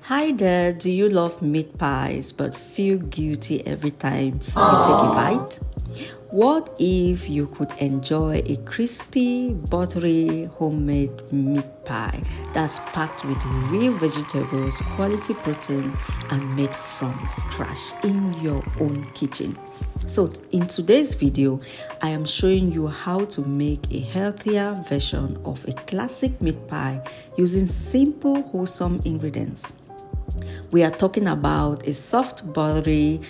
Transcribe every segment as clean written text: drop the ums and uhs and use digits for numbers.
Hi there, do you love meat pies but feel guilty every time you take a bite? What if you could enjoy a crispy, buttery, homemade meat pie that's packed with real vegetables, quality protein, and made from scratch in your own kitchen? So in today's video, I am showing you how to make a healthier version of a classic meat pie using simple, wholesome ingredients. We are talking about a soft, buttery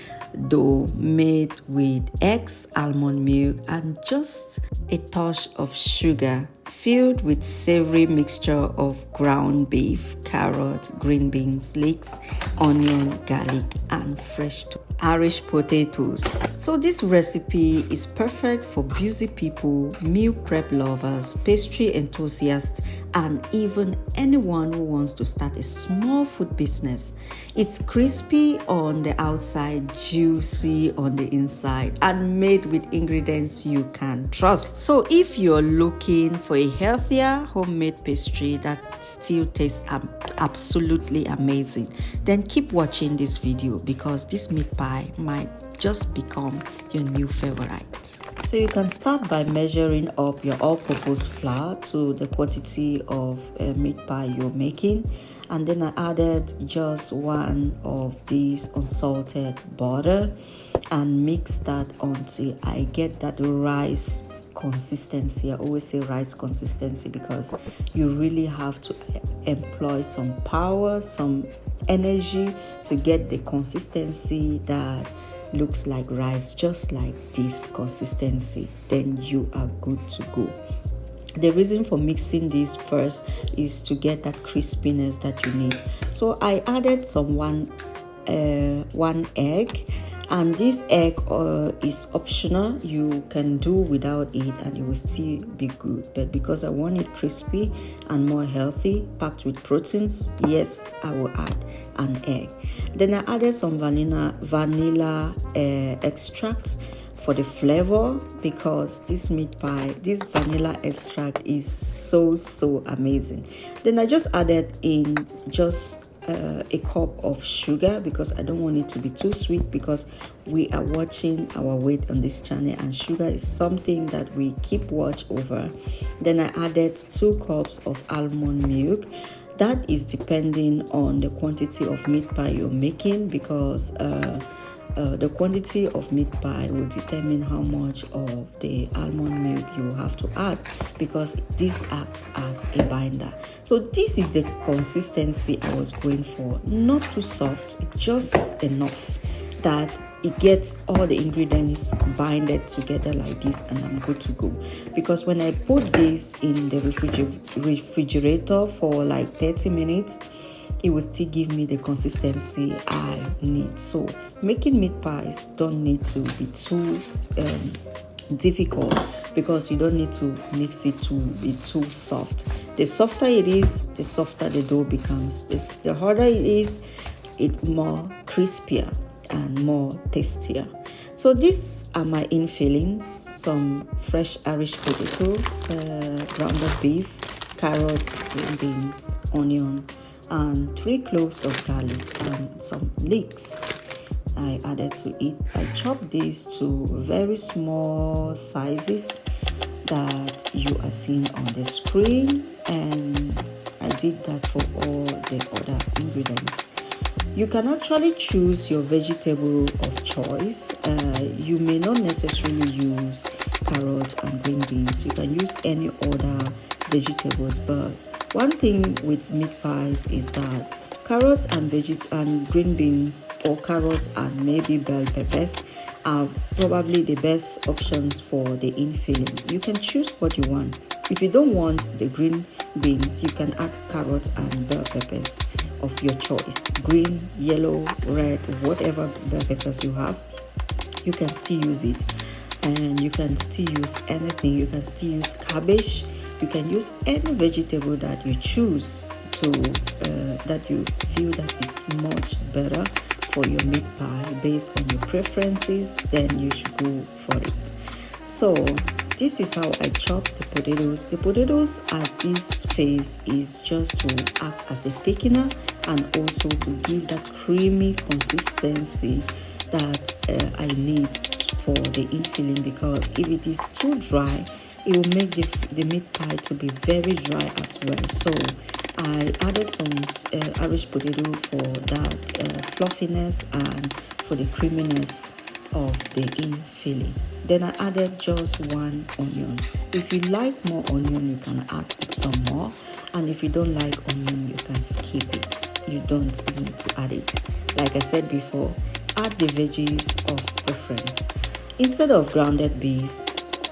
dough made with eggs, almond milk, and just a touch of sugar, filled with savory mixture of ground beef, carrot, green beans, leeks, onion, garlic, and fresh Irish potatoes. So this recipe is perfect for busy people, meal prep lovers, pastry enthusiasts, and even anyone who wants to start a small food business. It's crispy on the outside, juicy on the inside, and made with ingredients you can trust. So if you're looking for a healthier homemade pastry that still tastes absolutely amazing, then keep watching this video because this meat pie might just become your new favorite. So you can start by measuring up your all-purpose flour to the quantity of meat pie you're making, and then I added just one of these unsalted butter and mix that until I get that rice consistency. I always say rice consistency because you really have to employ some power, some energy to get the consistency that looks like rice, just like this consistency. Then you are good to go. The reason for mixing this first is to get that crispiness that you need. So I added some one egg, and this egg is optional. You can do without it and it will still be good, but because I want it crispy and more healthy, packed with proteins, yes, I will add an egg. Then I added some vanilla extract for the flavor, because this meat pie, this vanilla extract is so amazing. Then I just added in just a cup of sugar because I don't want it to be too sweet, because we are watching our weight on this channel and sugar is something that we keep watch over. Then I added 2 cups of almond milk. That is depending on the quantity of meat pie you're making, because the quantity of meat pie will determine how much of the almond milk you have to add, because this acts as a binder. So this is the consistency I was going for, not too soft, just enough that it gets all the ingredients binded together like this, and I'm good to go. Because when I put this in the refrigerator for like 30 minutes, it will still give me the consistency I need. So making meat pies don't need to be too difficult, because you don't need to mix it to be too soft. The softer it is, the softer the dough becomes. The harder it is, it's more crispier and more tastier. So these are my infillings: some fresh Irish potato, ground beef, carrots, green beans, onion, and 3 cloves of garlic and some leeks I added to it. I chopped these to very small sizes that you are seeing on the screen, and I did that for all the other ingredients. You can actually choose your vegetable of choice. You may not necessarily use carrots and green beans. You can use any other vegetables, but one thing with meat pies is that carrots and green beans, or carrots and maybe bell peppers, are probably the best options for the infilling. You can choose what you want. If you don't want the green beans, you can add carrots and bell peppers of your choice. Green, yellow, red, whatever bell peppers you have, you can still use it. And you can still use anything. You can still use cabbage. You can use any vegetable that you choose to that you feel that is much better for your meat pie based on your preferences. Then you should go for it. So this is how I chop the potatoes. The potatoes at this phase is just to act as a thickener and also to give that creamy consistency that I need for the infilling, because if it is too dry, it will make the meat pie to be very dry as well. So I added some Irish potato for that fluffiness and for the creaminess of the infilling. Then I added just 1 onion. If you like more onion, you can add some more, and if you don't like onion, you can skip it. You don't need to add it. Like I said before, add the veggies of preference. Instead of grounded beef,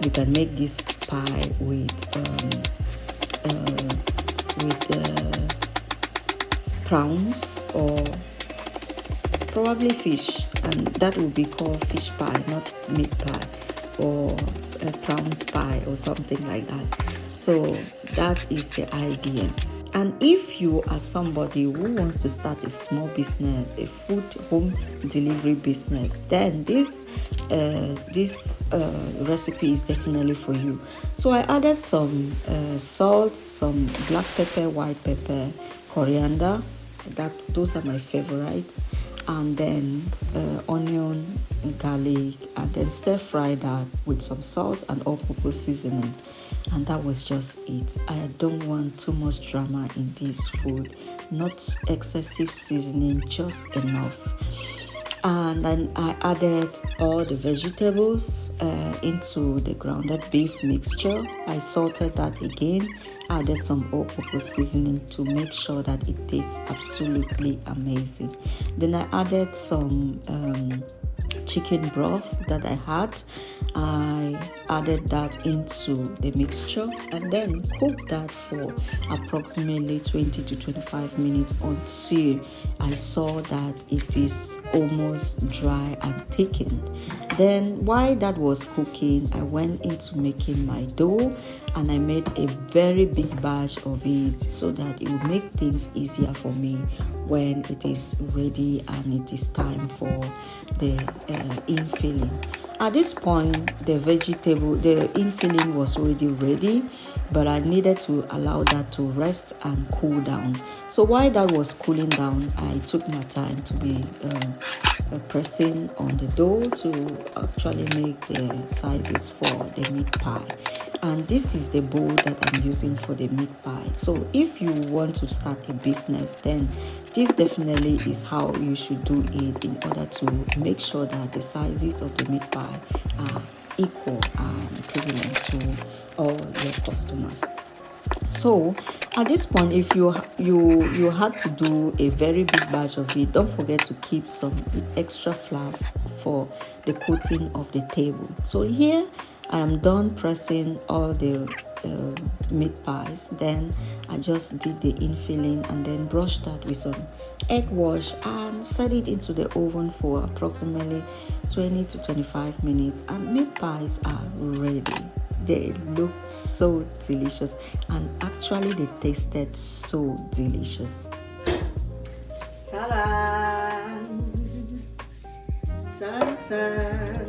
you can make this pie with prawns or probably fish, and that will be called fish pie, not meat pie, or prawns pie or something like that. So that is the idea. And if you are somebody who wants to start a small business, a food home delivery business, then this recipe is definitely for you. So I added some salt, some black pepper, white pepper, coriander. Those are my favorites. And then onion, garlic, and then stir fry that with some salt and all-purpose seasoning. And that was just it. I don't want too much drama in this food, not excessive seasoning, just enough. And then I added all the vegetables into the grounded beef mixture. I salted that again, added some all-purpose seasoning to make sure that it tastes absolutely amazing. Then I added some chicken broth that I had. I added that into the mixture and then cooked that for approximately 20 to 25 minutes until I saw that it is almost dry and thickened. Then while that was cooking, I went into making my dough, and I made a very big batch of it so that it will make things easier for me when it is ready and it is time for the infilling. At this point, the infilling was already ready, but I needed to allow that to rest and cool down. So while that was cooling down, I took my time to be pressing on the dough to actually make the sizes for the meat pie. And this is the bowl that I'm using for the meat pie. So if you want to start a business, then this definitely is how you should do it in order to make sure that the sizes of the meat pie are equal and equivalent to all your customers. So at this point, if you had to do a very big batch of it, don't forget to keep some extra flour for the coating of the table. So here I am done pressing all the meat pies. Then I just did the infilling and then brushed that with some egg wash and set it into the oven for approximately 20 to 25 minutes, and meat pies are ready. They looked so delicious, and actually they tasted so delicious. Ta-da! Ta-ta!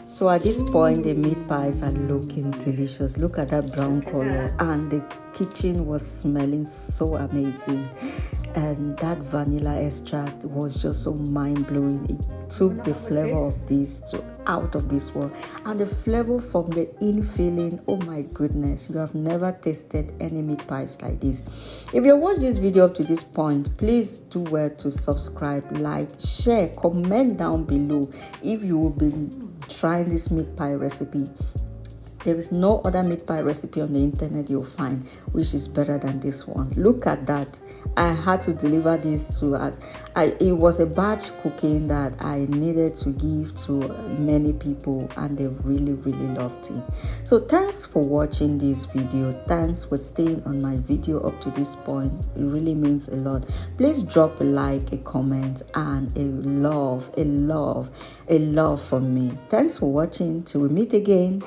So at this point, the meat pies are looking delicious. Look at that brown color, and the kitchen was smelling so amazing. And that vanilla extract was just so mind-blowing. It took the flavor of this to out of this world, and the flavor from the infilling, oh my goodness, you have never tasted any meat pies like this. If you watched this video up to this point, please do well to subscribe, like, share, comment down below if you will be trying this meat pie recipe. There is no other meat pie recipe on the internet you'll find which is better than this one. Look at that. I had to deliver this to us. It was a batch cooking that I needed to give to many people, and they really, really loved it. So thanks for watching this video. Thanks for staying on my video up to this point. It really means a lot. Please drop a like, a comment, and a love from me. Thanks for watching. Till we meet again.